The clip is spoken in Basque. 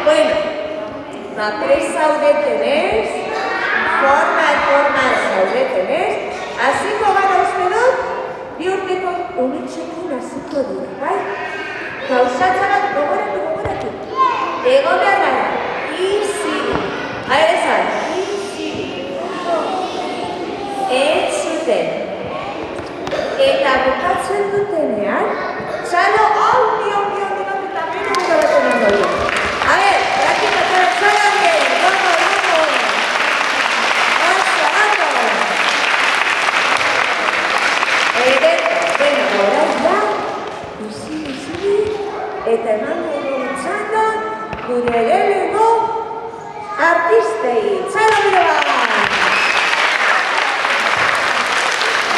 Bueno, prest zaudetenez, formal zaudetenez, hasiko gara uste dut, bi urteko umetxekin hasiko dira, bai? Gauzatzarat gogoratu. Egon behar gara, izi, esan, izi, entzuten. Eta bukatzen dutenean, txalo haundi eta menu bukatzen handoia. A ver, praktikatzen txalo bien, gongo. Bueno, horaz da, izi, eta eman dugu txanda, gure lehenengo artistei. Txalo bide bat!